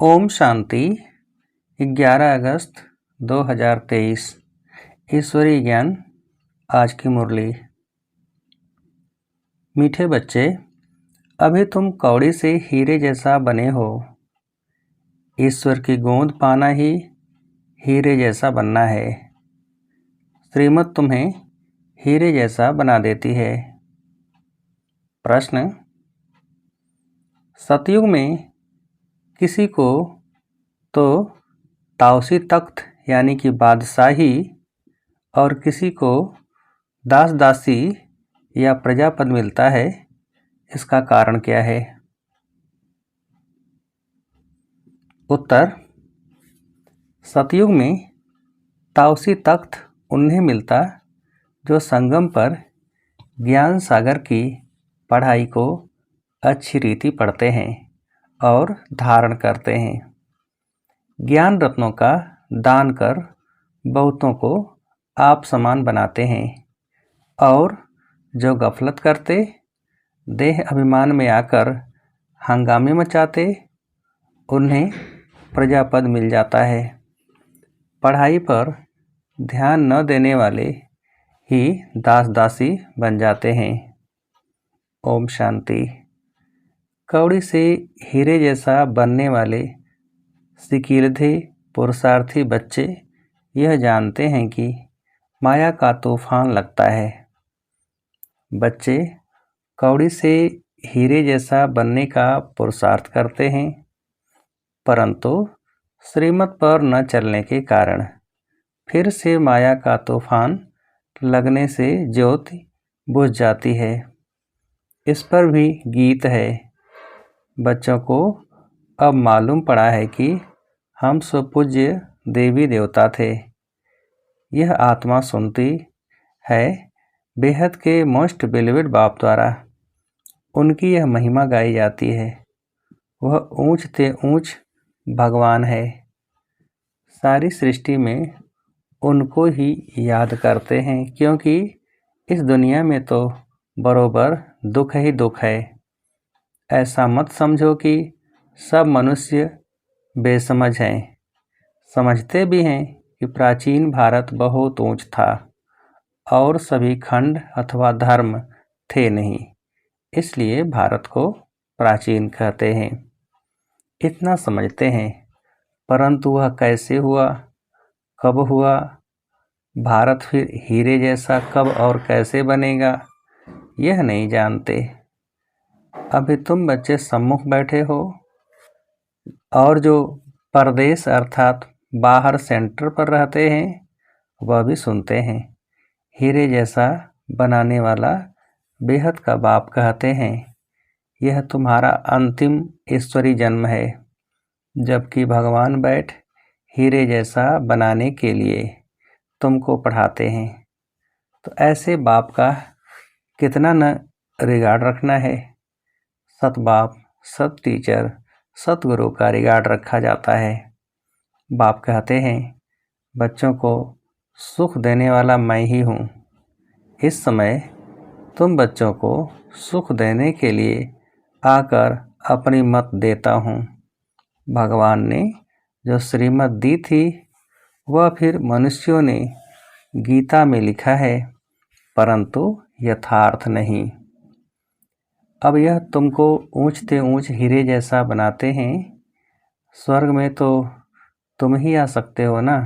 ओम शांति। 11 अगस्त 2023 ईश्वरीय ज्ञान। आज की मुरली। मीठे बच्चे, अभी तुम कौड़ी से हीरे जैसा बने हो। ईश्वर की गोंद पाना ही हीरे जैसा बनना है। श्रीमत तुम्हें हीरे जैसा बना देती है। प्रश्न: सतयुग में किसी को तो ताउसी तख्त यानी कि बादशाही और किसी को दास दासी या प्रजापद मिलता है। इसका कारण क्या है? उत्तर: सतयुग में ताउसी तख्त उन्हें मिलता जो संगम पर ज्ञान सागर की पढ़ाई को अच्छी रीति पढ़ते हैं और धारण करते हैं। ज्ञान रत्नों का दान कर बहुतों को आप समान बनाते हैं और जो गफलत करते, देह अभिमान में आकर हंगामे मचाते, उन्हें प्रजापद मिल जाता है। पढ़ाई पर ध्यान न देने वाले ही दास दासी बन जाते हैं। ओम शांति। कौड़ी से हीरे जैसा बनने वाले सिकीलधे पुरुषार्थी बच्चे यह जानते हैं कि माया का तूफान लगता है। बच्चे कौड़ी से हीरे जैसा बनने का पुरुषार्थ करते हैं, परंतु श्रीमत पर न चलने के कारण फिर से माया का तूफान लगने से ज्योति बुझ जाती है। इस पर भी गीत है। बच्चों को अब मालूम पड़ा है कि हम सुपूज्य देवी देवता थे। यह आत्मा सुनती है बेहद के मोस्ट बिलीवेड बाप द्वारा। उनकी यह महिमा गाई जाती है। वह ऊंच ते ऊंच भगवान है। सारी सृष्टि में उनको ही याद करते हैं, क्योंकि इस दुनिया में तो बरोबर दुख ही दुख है। ऐसा मत समझो कि सब मनुष्य बेसमझ हैं। समझते भी हैं कि प्राचीन भारत बहुत ऊंच था और सभी खंड अथवा धर्म थे नहीं, इसलिए भारत को प्राचीन कहते हैं। इतना समझते हैं, परंतु वह कैसे हुआ, कब हुआ, भारत फिर हीरे जैसा कब और कैसे बनेगा, यह नहीं जानते। अभी तुम बच्चे सम्मुख बैठे हो और जो परदेश अर्थात बाहर सेंटर पर रहते हैं वह भी सुनते हैं। हीरे जैसा बनाने वाला बेहद का बाप कहते हैं, यह तुम्हारा अंतिम ईश्वरी जन्म है, जबकि भगवान बैठ हीरे जैसा बनाने के लिए तुमको पढ़ाते हैं। तो ऐसे बाप का कितना न रिगार्ड रखना है। सत बाप, सत टीचर, सतगुरु का रिगार्ड रखा जाता है। बाप कहते हैं, बच्चों को सुख देने वाला मैं ही हूँ। इस समय तुम बच्चों को सुख देने के लिए आकर अपनी मत देता हूँ। भगवान ने जो श्रीमत दी थी वह फिर मनुष्यों ने गीता में लिखा है, परंतु यथार्थ नहीं। अब यह तुमको ऊंच ते ऊंच हीरे जैसा बनाते हैं। स्वर्ग में तो तुम ही आ सकते हो ना।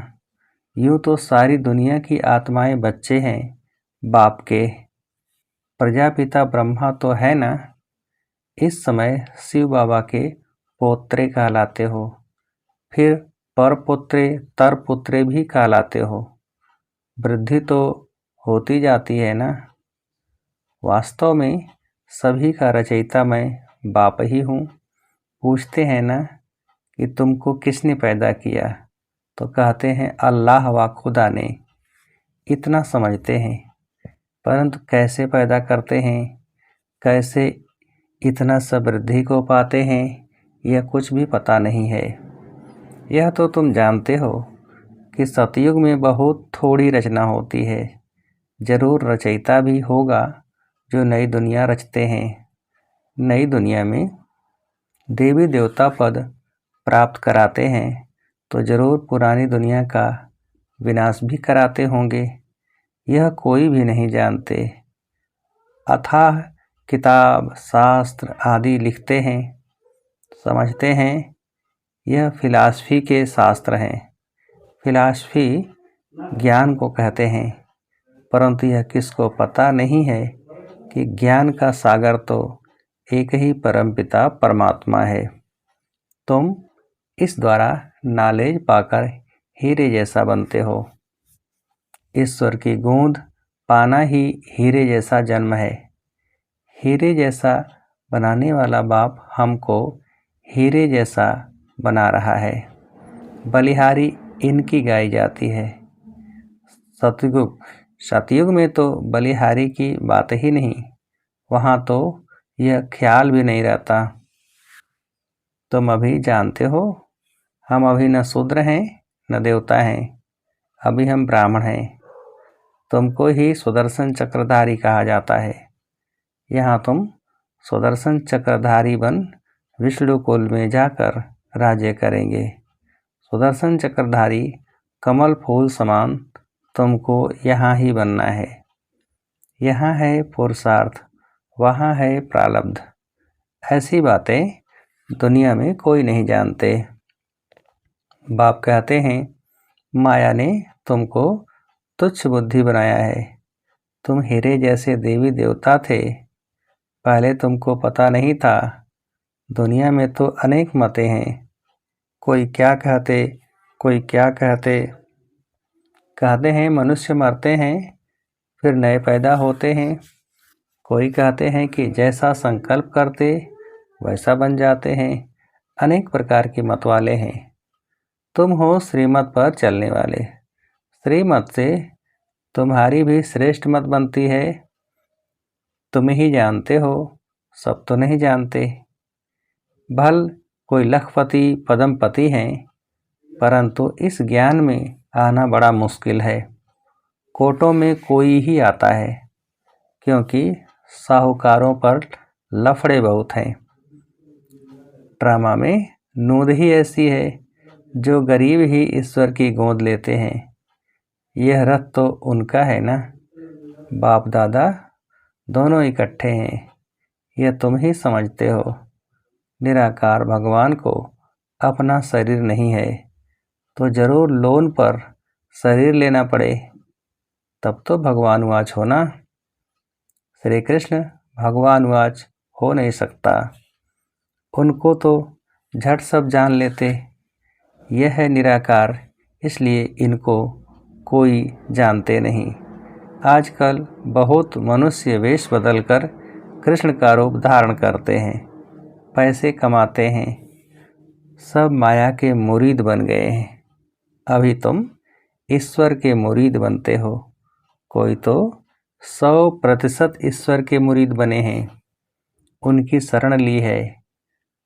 यूँ तो सारी दुनिया की आत्माएं बच्चे हैं बाप के। प्रजापिता ब्रह्मा तो है ना। इस समय शिव बाबा के पोत्रे कहलाते हो, फिर परपुत्रे तरपुत्रे भी कहलाते हो। वृद्धि तो होती जाती है ना। वास्तव में सभी का रचयिता मैं बाप ही हूँ। पूछते हैं ना कि तुमको किसने पैदा किया, तो कहते हैं अल्लाह व खुदा ने। इतना समझते हैं, परंतु कैसे पैदा करते हैं, कैसे इतना समृद्धि को पाते हैं, यह कुछ भी पता नहीं है। यह तो तुम जानते हो कि सतयुग में बहुत थोड़ी रचना होती है। जरूर रचयिता भी होगा जो नई दुनिया रचते हैं। नई दुनिया में देवी देवता पद प्राप्त कराते हैं तो जरूर पुरानी दुनिया का विनाश भी कराते होंगे, यह कोई भी नहीं जानते। अथाह किताब शास्त्र आदि लिखते हैं, समझते हैं यह फिलॉसफी के शास्त्र हैं। फिलॉसफी ज्ञान को कहते हैं, परंतु यह किसको पता नहीं है कि ज्ञान का सागर तो एक ही परमपिता परमात्मा है। तुम इस द्वारा नॉलेज पाकर हीरे जैसा बनते हो। ईश्वर की गूंज पाना ही हीरे जैसा जन्म है। हीरे जैसा बनाने वाला बाप हमको हीरे जैसा बना रहा है। बलिहारी इनकी गाई जाती है। सतयुग में तो बलिहारी की बात ही नहीं, वहाँ तो यह ख्याल भी नहीं रहता। तुम अभी जानते हो, हम अभी न शूद्र हैं न देवता हैं, अभी हम ब्राह्मण हैं। तुमको ही सुदर्शन चक्रधारी कहा जाता है। यहाँ तुम सुदर्शन चक्रधारी बन विष्णु कुल में जाकर राज्य करेंगे। सुदर्शन चक्रधारी कमल फूल समान तुमको यहाँ ही बनना है। यहाँ है पुरुषार्थ, वहाँ है प्रारब्ध। ऐसी बातें दुनिया में कोई नहीं जानते। बाप कहते हैं माया ने तुमको तुच्छ बुद्धि बनाया है। तुम हीरे जैसे देवी देवता थे, पहले तुमको पता नहीं था। दुनिया में तो अनेक मतें हैं, कोई क्या कहते कोई क्या कहते हैं मनुष्य मरते हैं फिर नए पैदा होते हैं। कोई कहते हैं कि जैसा संकल्प करते वैसा बन जाते हैं। अनेक प्रकार के मत वाले हैं। तुम हो श्रीमत पर चलने वाले। श्रीमत से तुम्हारी भी श्रेष्ठ मत बनती है। तुम ही जानते हो, सब तो नहीं जानते। भल कोई लखपति पदमपति हैं, परंतु इस ज्ञान में आना बड़ा मुश्किल है। कोटों में कोई ही आता है, क्योंकि साहूकारों पर लफड़े बहुत हैं। ड्रामा में नूंद ही ऐसी है, जो गरीब ही ईश्वर की गोद लेते हैं। यह रथ तो उनका है ना, बाप दादा दोनों इकट्ठे हैं। यह तुम ही समझते हो। निराकार भगवान को अपना शरीर नहीं है, तो जरूर लोन पर शरीर लेना पड़े, तब तो भगवानुवाच होना। श्री कृष्ण भगवानुवाच हो नहीं सकता। उनको तो झट सब जान लेते। यह है निराकार, इसलिए इनको कोई जानते नहीं। आजकल बहुत मनुष्य वेश बदलकर कृष्ण का रूप धारण करते हैं, पैसे कमाते हैं, सब माया के मुरीद बन गए हैं। अभी तुम ईश्वर के मुरीद बनते हो। कोई तो 100% ईश्वर के मुरीद बने हैं, उनकी शरण ली है।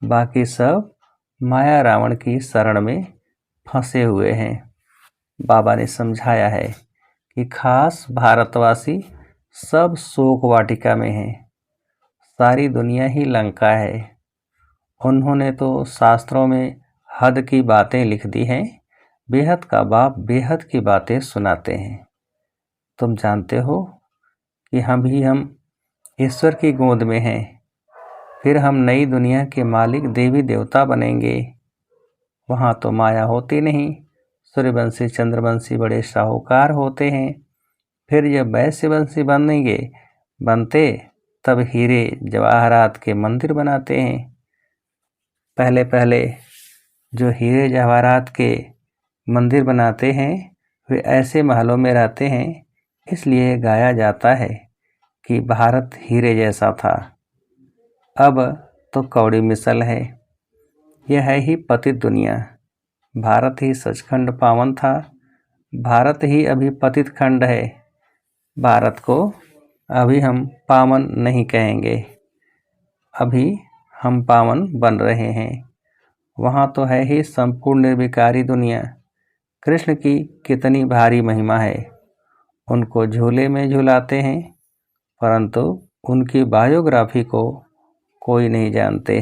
बाकी सब माया रावण की शरण में फंसे हुए हैं। बाबा ने समझाया है कि खास भारतवासी सब शोक वाटिका में हैं। सारी दुनिया ही लंका है। उन्होंने तो शास्त्रों में हद की बातें लिख दी हैं। बेहद का बाप बेहद की बातें सुनाते हैं। तुम जानते हो कि हम ईश्वर की गोद में हैं। फिर हम नई दुनिया के मालिक देवी देवता बनेंगे। वहाँ तो माया होती नहीं। सूर्यवंशी चंद्रवंशी बड़े साहूकार होते हैं। फिर जब वैश्यवंशी बनते तब हीरे जवाहरात के मंदिर बनाते हैं। पहले जो हीरे जवाहरात के मंदिर बनाते हैं वे ऐसे महलों में रहते हैं। इसलिए गाया जाता है कि भारत हीरे जैसा था, अब तो कौड़ी मिसल है। यह है ही पतित दुनिया। भारत ही सचखंड पावन था, भारत ही अभी पतित खंड है। भारत को अभी हम पावन नहीं कहेंगे, अभी हम पावन बन रहे हैं। वहाँ तो है ही संपूर्ण निर्विकारी दुनिया। कृष्ण की कितनी भारी महिमा है। उनको झूले में झुलाते हैं, परंतु उनकी बायोग्राफी को कोई नहीं जानते।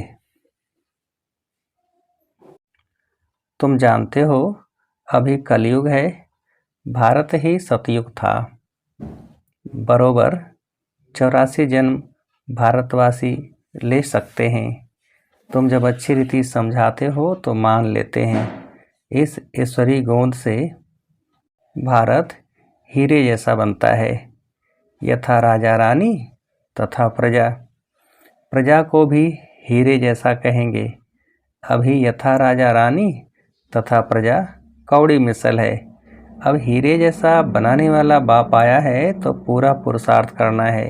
तुम जानते हो अभी कलयुग है, भारत ही सतयुग था। बरोबर 84 जन्म भारतवासी ले सकते हैं। तुम जब अच्छी रीति समझाते हो तो मान लेते हैं। इस ईश्वरी गोंद से भारत हीरे जैसा बनता है। यथा राजा रानी तथा प्रजा। प्रजा को भी हीरे जैसा कहेंगे। अभी यथा राजा रानी तथा प्रजा कौड़ी मिसल है। अब हीरे जैसा बनाने वाला बाप आया है तो पूरा पुरुषार्थ करना है।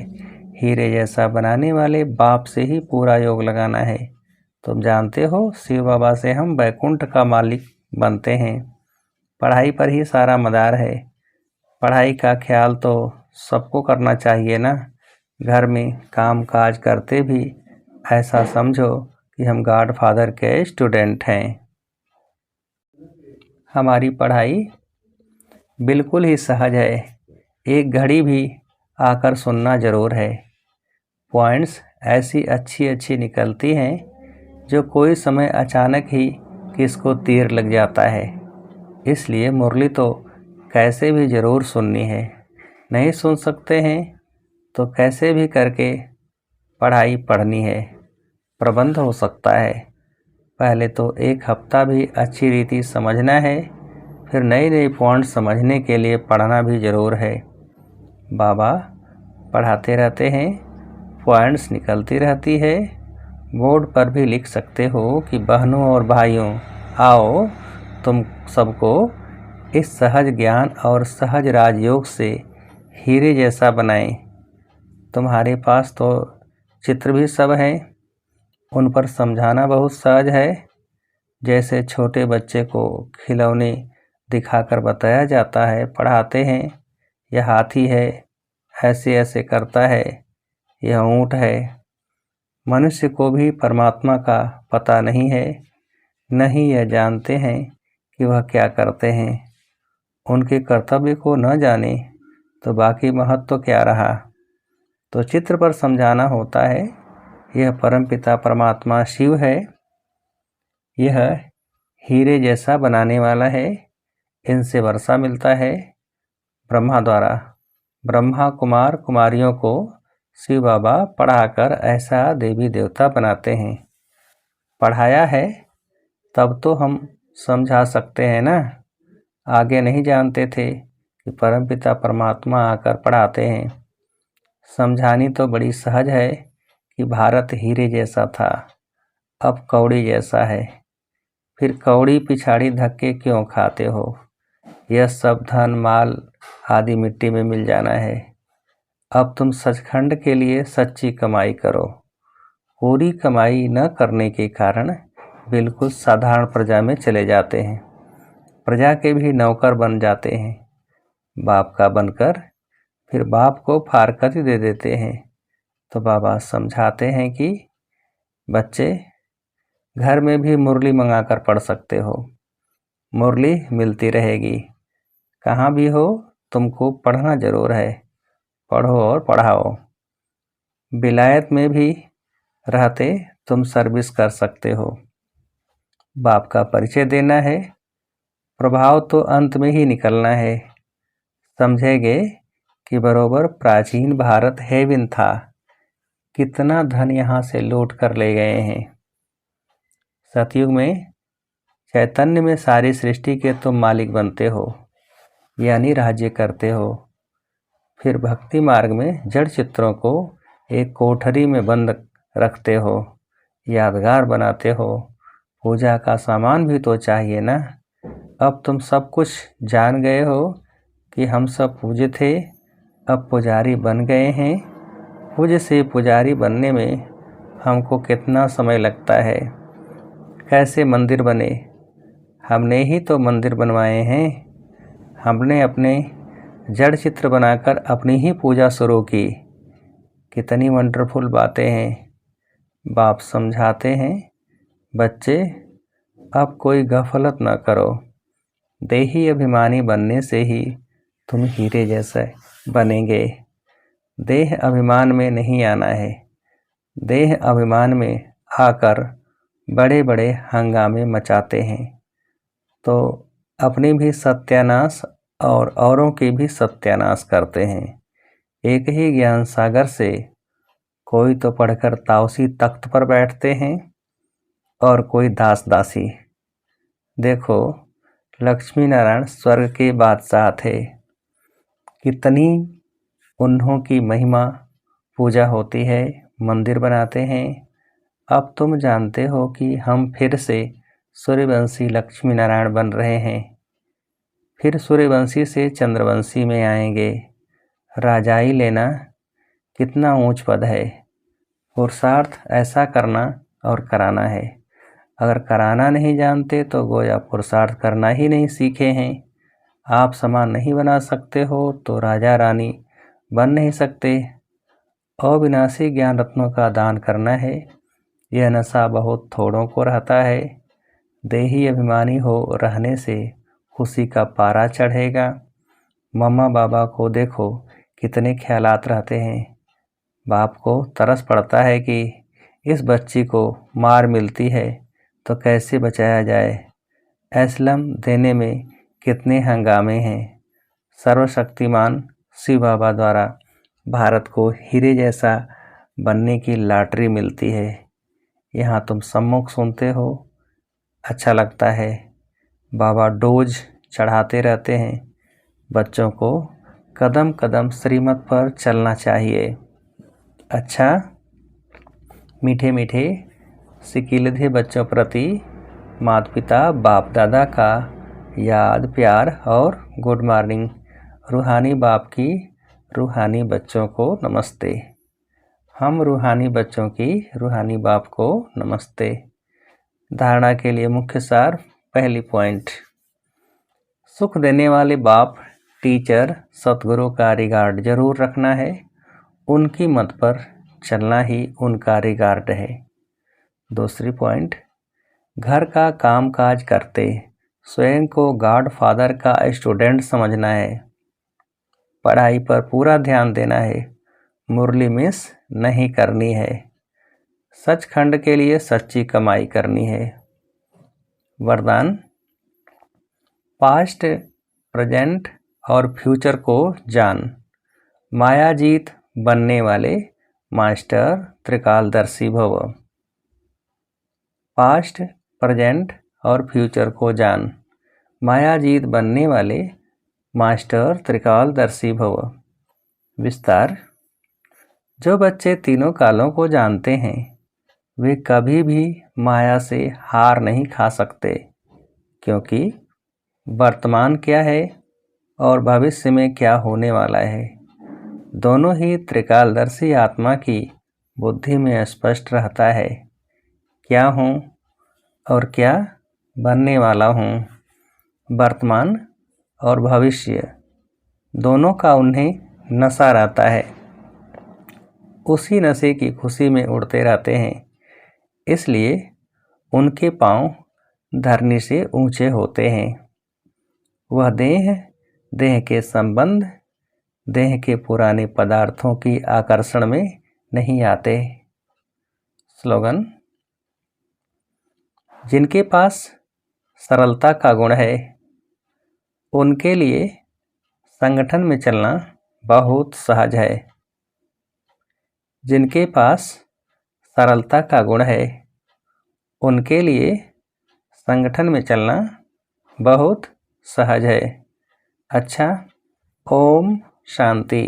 हीरे जैसा बनाने वाले बाप से ही पूरा योग लगाना है। तुम जानते हो शिव बाबा से हम वैकुंठ का मालिक बनते हैं। पढ़ाई पर ही सारा मदार है। पढ़ाई का ख्याल तो सबको करना चाहिए ना। घर में काम काज करते भी ऐसा समझो कि हम गॉड फादर के स्टूडेंट हैं। हमारी पढ़ाई बिल्कुल ही सहज है। एक घड़ी भी आकर सुनना ज़रूर है। पॉइंट्स ऐसी अच्छी निकलती हैं जो कोई समय अचानक ही किसको तीर लग जाता है। इसलिए मुरली तो कैसे भी ज़रूर सुननी है। नहीं सुन सकते हैं तो कैसे भी करके पढ़ाई पढ़नी है। प्रबंध हो सकता है। पहले तो एक हफ्ता भी अच्छी रीति समझना है, फिर नए पॉइंट समझने के लिए पढ़ना भी ज़रूर है। बाबा पढ़ाते रहते हैं, पॉइंट्स निकलती रहती है। बोर्ड पर भी लिख सकते हो कि बहनों और भाइयों, आओ तुम सबको इस सहज ज्ञान और सहज राजयोग से हीरे जैसा बनाएं। तुम्हारे पास तो चित्र भी सब हैं, उन पर समझाना बहुत सहज है। जैसे छोटे बच्चे को खिलौने दिखाकर बताया जाता है, पढ़ाते हैं। यह हाथी है, ऐसे ऐसे करता है, यह ऊँट है। मनुष्य को भी परमात्मा का पता नहीं है, नहीं यह जानते हैं कि वह क्या करते हैं। उनके कर्तव्य को न जाने तो बाकी महत्व क्या रहा। तो चित्र पर समझाना होता है। यह परमपिता परमात्मा शिव है। यह हीरे जैसा बनाने वाला है। इनसे वर्षा मिलता है ब्रह्मा द्वारा। ब्रह्मा कुमार कुमारियों को शिव बाबा पढ़ाकर ऐसा देवी देवता बनाते हैं। पढ़ाया है तब तो हम समझा सकते हैं ना। आगे नहीं जानते थे कि परमपिता परमात्मा आकर पढ़ाते हैं। समझानी तो बड़ी सहज है कि भारत हीरे जैसा था, अब कौड़ी जैसा है। फिर कौड़ी पिछाड़ी धक्के क्यों खाते हो। यह सब धन माल आदि मिट्टी में मिल जाना है। अब तुम सचखंड के लिए सच्ची कमाई करो। पूरी कमाई न करने के कारण बिल्कुल साधारण प्रजा में चले जाते हैं। प्रजा के भी नौकर बन जाते हैं। बाप का बनकर फिर बाप को फारकती दे देते हैं। तो बाबा समझाते हैं कि बच्चे घर में भी मुरली मंगाकर पढ़ सकते हो। मुरली मिलती रहेगी। कहाँ भी हो तुमको पढ़ना ज़रूर है। पढ़ो और पढ़ाओ। विलायत में भी रहते तुम सर्विस कर सकते हो। बाप का परिचय देना है। प्रभाव तो अंत में ही निकलना है। समझेंगे कि बरोबर प्राचीन भारत हेवन था। कितना धन यहाँ से लूट कर ले गए हैं। सतयुग में चैतन्य में सारी सृष्टि के तुम मालिक बनते हो, यानी राज्य करते हो। फिर भक्ति मार्ग में जड़ चित्रों को एक कोठरी में बंद रखते हो, यादगार बनाते हो। पूजा का सामान भी तो चाहिए ना। अब तुम सब कुछ जान गए हो कि हम सब पूज्य थे, अब पुजारी बन गए हैं। पूज्य से पुजारी बनने में हमको कितना समय लगता है। कैसे मंदिर बने, हमने ही तो मंदिर बनवाए हैं। हमने अपने जड़ चित्र बनाकर अपनी ही पूजा शुरू की। कितनी वंडरफुल बातें हैं। बाप समझाते हैं, बच्चे अब कोई गफलत न करो। देही अभिमानी बनने से ही तुम हीरे जैसे बनेंगे। देह अभिमान में नहीं आना है। देह अभिमान में आकर बड़े बड़े हंगामे मचाते हैं। तो अपनी भी सत्यानाश और औरों की भी सत्यानाश करते हैं। एक ही ज्ञान सागर से कोई तो पढ़कर ताउसी तख्त पर बैठते हैं और कोई दास दासी। देखो, लक्ष्मी नारायण स्वर्ग के बादशाह थे, कितनी उन्हों की महिमा पूजा होती है, मंदिर बनाते हैं। अब तुम जानते हो कि हम फिर से सूर्यवंशी लक्ष्मी नारायण बन रहे हैं, फिर सूर्यवंशी से चंद्रवंशी में आएंगे। राजाई लेना कितना ऊंच पद है। पुरुषार्थ ऐसा करना और कराना है। अगर कराना नहीं जानते तो गोया पुरुषार्थ करना ही नहीं सीखे हैं। आप समान नहीं बना सकते हो तो राजा रानी बन नहीं सकते। अविनाशी ज्ञान रत्नों का दान करना है। यह नशा बहुत थोड़ों को रहता है। देही अभिमानी हो रहने से खुशी का पारा चढ़ेगा। मम्मा बाबा को देखो कितने ख्यालात रहते हैं। बाप को तरस पड़ता है कि इस बच्ची को मार मिलती है तो कैसे बचाया जाए। एस्लम देने में कितने हंगामे हैं। सर्वशक्तिमान शिव बाबा द्वारा भारत को हीरे जैसा बनने की लॉटरी मिलती है। यहाँ तुम सम्मुख सुनते हो, अच्छा लगता है। बाबा डोज चढ़ाते रहते हैं। बच्चों को कदम कदम श्रीमत पर चलना चाहिए। अच्छा, मीठे मीठे सिकीलधे बच्चों प्रति माता पिता बाप दादा का याद प्यार और गुड मॉर्निंग। रूहानी बाप की रूहानी बच्चों को नमस्ते। हम रूहानी बच्चों की रूहानी बाप को नमस्ते। धारणा के लिए मुख्य सार। पहली पॉइंट, सुख देने वाले बाप टीचर सतगुरु का रिगार्ड जरूर रखना है। उनकी मत पर चलना ही उनका रिगार्ड है। दूसरी पॉइंट, घर का काम काज करते स्वयं को गॉड फादर का स्टूडेंट समझना है। पढ़ाई पर पूरा ध्यान देना है, मुरली मिस नहीं करनी है। सचखंड के लिए सच्ची कमाई करनी है। वरदान, पास्ट प्रेजेंट और फ्यूचर को जान। मायाजीत बनने वाले मास्टर त्रिकालदर्शी भव। पास्ट प्रेजेंट और फ्यूचर को जान। मायाजीत बनने वाले मास्टर त्रिकालदर्शी भव। विस्तार, जो बच्चे तीनों कालों को जानते हैं वे कभी भी माया से हार नहीं खा सकते, क्योंकि वर्तमान क्या है और भविष्य में क्या होने वाला है दोनों ही त्रिकालदर्शी आत्मा की बुद्धि में स्पष्ट रहता है। क्या हूँ और क्या बनने वाला हूँ, वर्तमान और भविष्य दोनों का उन्हें नशा रहता है। उसी नशे की खुशी में उड़ते रहते हैं, इसलिए उनके पांव धरनी से ऊंचे होते हैं। वह देह के संबंध, देह के पुराने पदार्थों की आकर्षण में नहीं आते। स्लोगन, जिनके पास सरलता का गुण है उनके लिए संगठन में चलना बहुत सहज है। जिनके पास सरलता का गुण है उनके लिए संगठन में चलना बहुत सहज है। अच्छा, ओम शांति।